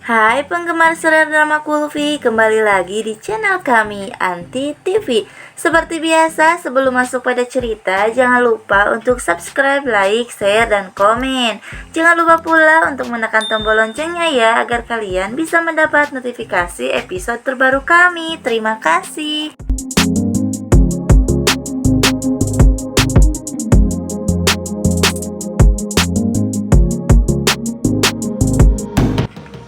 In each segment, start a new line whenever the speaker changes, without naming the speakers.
Hai penggemar serial drama Kulfi, kembali lagi di channel kami Anti TV. Seperti biasa, sebelum masuk pada cerita, jangan lupa untuk subscribe, like, share, dan komen. Jangan lupa pula untuk menekan tombol loncengnya ya, agar kalian bisa mendapat notifikasi episode terbaru kami. Terima kasih.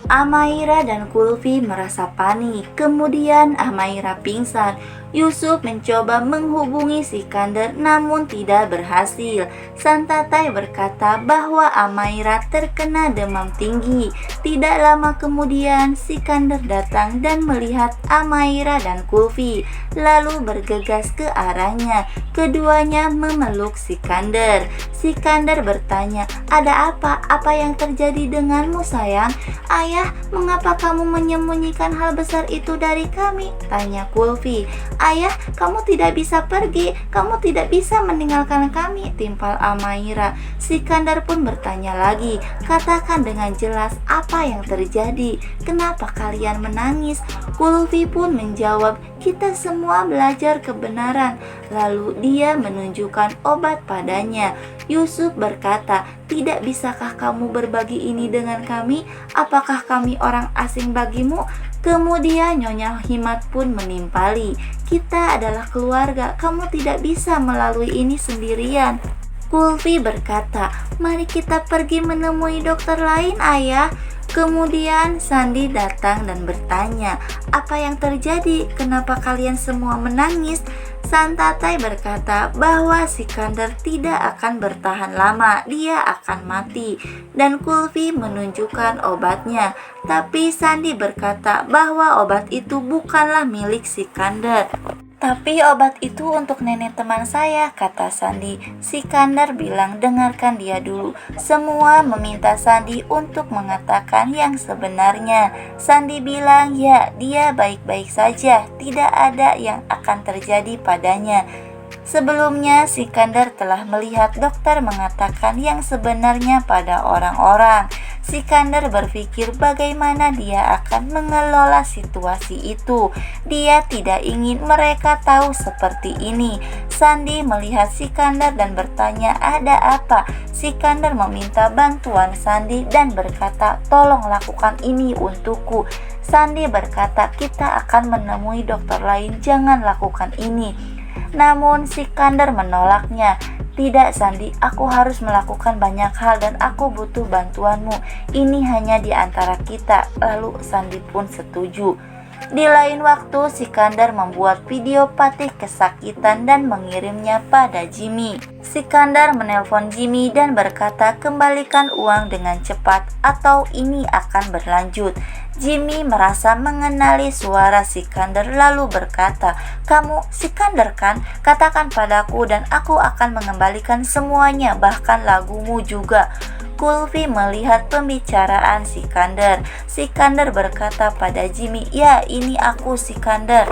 Amaira dan Kulfi merasa panik. Kemudian Amaira pingsan. Yusuf mencoba menghubungi Sikandar namun tidak berhasil. Santatai berkata bahwa Amaira terkena demam tinggi. Tidak lama kemudian Sikandar datang dan melihat Amaira dan Kulfi, lalu bergegas ke arahnya. Keduanya memeluk Sikandar. Sikandar bertanya, "Ada apa? Apa yang terjadi denganmu sayang?" "Ayah, mengapa kamu menyembunyikan hal besar itu dari kami?" tanya Kulfi. "Ayah, kamu tidak bisa pergi, kamu tidak bisa meninggalkan kami," timpal Amaira. Sikandar pun bertanya lagi, "Katakan dengan jelas apa yang terjadi, kenapa kalian menangis?" Kulfi pun menjawab, "Kita semua belajar kebenaran." Lalu dia menunjukkan obat padanya. Yusuf berkata, "Tidak bisakah kamu berbagi ini dengan kami? Apakah kami orang asing bagimu?" Kemudian Nyonya Himat pun menimpali, "Kita adalah keluarga, kamu tidak bisa melalui ini sendirian." Kulfi berkata, "Mari kita pergi menemui dokter lain, Ayah." Kemudian Sandi datang dan bertanya, "Apa yang terjadi? Kenapa kalian semua menangis?" Santatai berkata bahwa Sikandar tidak akan bertahan lama, dia akan mati. Dan Kulfi menunjukkan obatnya. Tapi Sandi berkata bahwa obat itu bukanlah milik Sikandar. "Tapi obat itu untuk nenek teman saya," kata Sandi. Sikandar bilang, "Dengarkan dia dulu." Semua meminta Sandi untuk mengatakan yang sebenarnya. Sandi bilang, "Ya, dia baik-baik saja, tidak ada yang akan terjadi padanya." Sebelumnya, Sikandar telah melihat dokter mengatakan yang sebenarnya pada orang-orang. Sikandar berpikir bagaimana dia akan mengelola situasi itu. Dia tidak ingin mereka tahu seperti ini. Sandi melihat Sikandar dan bertanya, "Ada apa?" Sikandar meminta bantuan Sandi dan berkata, "Tolong lakukan ini untukku." Sandi berkata, "Kita akan menemui dokter lain, jangan lakukan ini." Namun Sikandar menolaknya. "Tidak Sandi, aku harus melakukan banyak hal dan aku butuh bantuanmu. Ini hanya di antara kita." Lalu Sandi pun setuju. Di lain waktu, Sikandar membuat video Patih kesakitan dan mengirimnya pada Jimmy. Sikandar menelpon Jimmy dan berkata, "Kembalikan uang dengan cepat atau ini akan berlanjut." Jimmy merasa mengenali suara Sikandar lalu berkata, "Kamu Sikandar kan? Katakan padaku dan aku akan mengembalikan semuanya, bahkan lagumu juga." Kulfi melihat pembicaraan Sikandar. Sikandar berkata pada Jimmy, "Ya, ini aku Sikandar."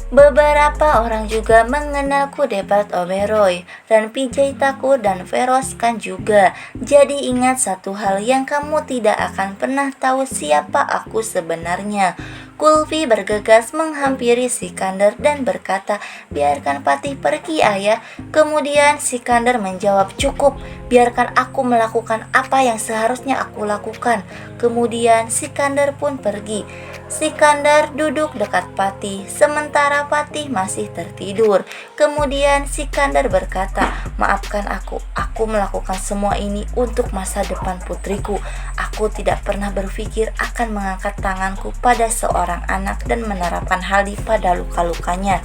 Beberapa orang juga mengenalku Debat Oberoi dan Pijaitaku dan Feroskan juga. Jadi ingat satu hal yang kamu tidak akan pernah tahu siapa aku sebenarnya. Kulfi bergegas menghampiri Sikandar dan berkata, "Biarkan Patih pergi, Ayah." Kemudian Sikandar menjawab, "Cukup, biarkan aku melakukan apa yang seharusnya aku lakukan." Kemudian Sikandar pun pergi. Sikandar duduk dekat Patih, sementara Patih masih tertidur. Kemudian Sikandar berkata, "Maafkan aku melakukan semua ini untuk masa depan putriku. Aku tidak pernah berpikir akan mengangkat tanganku pada seorang anak dan menerapkan Haldi pada luka-lukanya."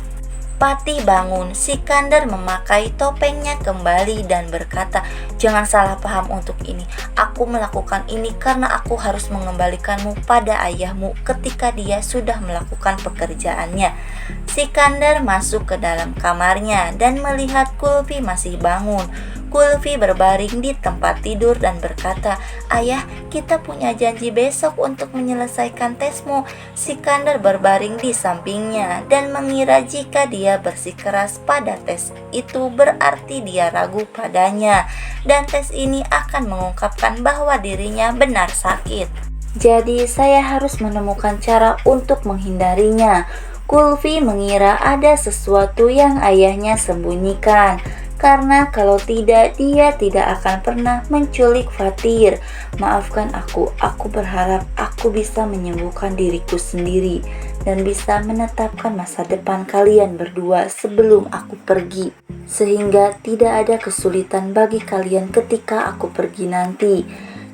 Patih bangun. Sikandar memakai topengnya kembali dan berkata, "Jangan salah paham untuk ini. Aku melakukan ini karena aku harus mengembalikanmu pada ayahmu ketika dia sudah melakukan pekerjaannya." Sikandar masuk ke dalam kamarnya dan melihat Kulfi masih bangun. Kulfi berbaring di tempat tidur dan berkata, "Ayah, kita punya janji besok untuk menyelesaikan tesmu." Sikandar berbaring di sampingnya dan mengira jika dia bersikeras pada tes itu berarti dia ragu padanya, dan tes ini akan mengungkapkan bahwa dirinya benar sakit. Jadi saya harus menemukan cara untuk menghindarinya. Kulfi mengira ada sesuatu yang ayahnya sembunyikan. Karena kalau tidak, dia tidak akan pernah menculik Fatir. Maafkan aku berharap aku bisa menyembuhkan diriku sendiri dan bisa menetapkan masa depan kalian berdua sebelum aku pergi. Sehingga tidak ada kesulitan bagi kalian ketika aku pergi nanti.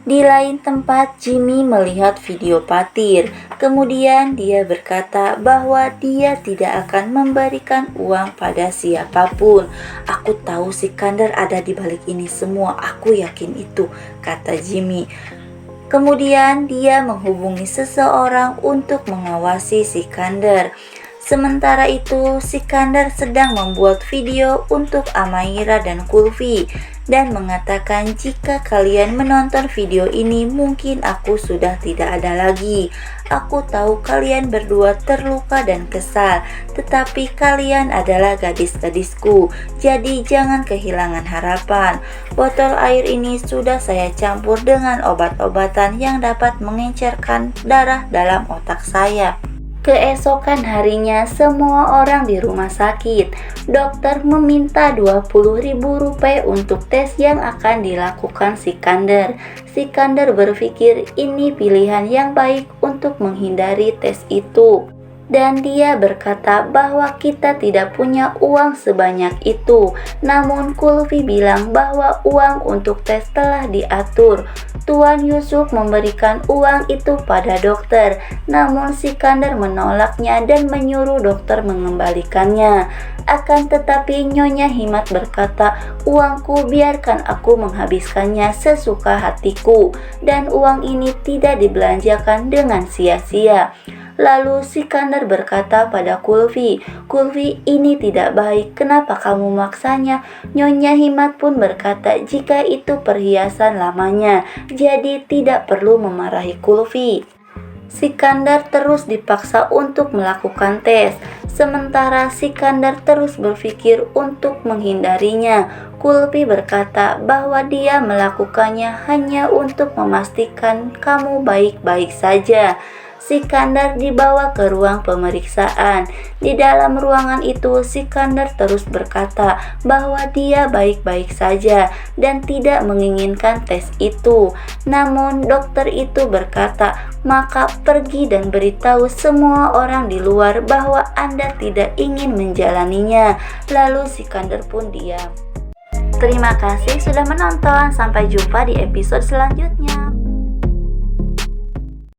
Di lain tempat, Jimmy melihat video Fatir. Kemudian dia berkata bahwa dia tidak akan memberikan uang pada siapapun. Aku tahu Sikandar ada di balik ini semua, aku yakin itu, kata Jimmy. Kemudian dia menghubungi seseorang untuk mengawasi Sikandar. Sementara itu, Sikandar sedang membuat video untuk Amaira dan Kulfi dan mengatakan jika kalian menonton video ini mungkin aku sudah tidak ada lagi. Aku tahu kalian berdua terluka dan kesal, tetapi kalian adalah gadis-gadisku, jadi jangan kehilangan harapan. Botol air ini sudah saya campur dengan obat-obatan yang dapat mengencerkan darah dalam otak saya. Keesokan harinya semua orang di rumah sakit. Dokter meminta Rp20.000 untuk tes yang akan dilakukan Sikandar. Sikandar berpikir ini pilihan yang baik untuk menghindari tes itu. Dan dia berkata bahwa kita tidak punya uang sebanyak itu. Namun Kulfi bilang bahwa uang untuk tes telah diatur. Tuan Yusuf memberikan uang itu pada dokter. Namun Sikandar menolaknya dan menyuruh dokter mengembalikannya. Akan tetapi Nyonya Himat berkata, uangku biarkan aku menghabiskannya sesuka hatiku. Dan uang ini tidak dibelanjakan dengan sia-sia. Lalu Sikandar berkata pada Kulfi, Kulfi ini tidak baik, kenapa kamu maksanya? Nyonya Himat pun berkata jika itu perhiasan lamanya, jadi tidak perlu memarahi Kulfi. Sikandar terus dipaksa untuk melakukan tes, sementara Sikandar terus berpikir untuk menghindarinya. Kulfi berkata bahwa dia melakukannya hanya untuk memastikan kamu baik-baik saja. Sikandar dibawa ke ruang pemeriksaan. Di dalam ruangan itu, Sikandar terus berkata bahwa dia baik-baik saja dan tidak menginginkan tes itu. Namun dokter itu berkata, maka pergi dan beritahu semua orang di luar bahwa Anda tidak ingin menjalaninya. Lalu Sikandar pun diam. Terima kasih sudah menonton. Sampai jumpa di episode selanjutnya.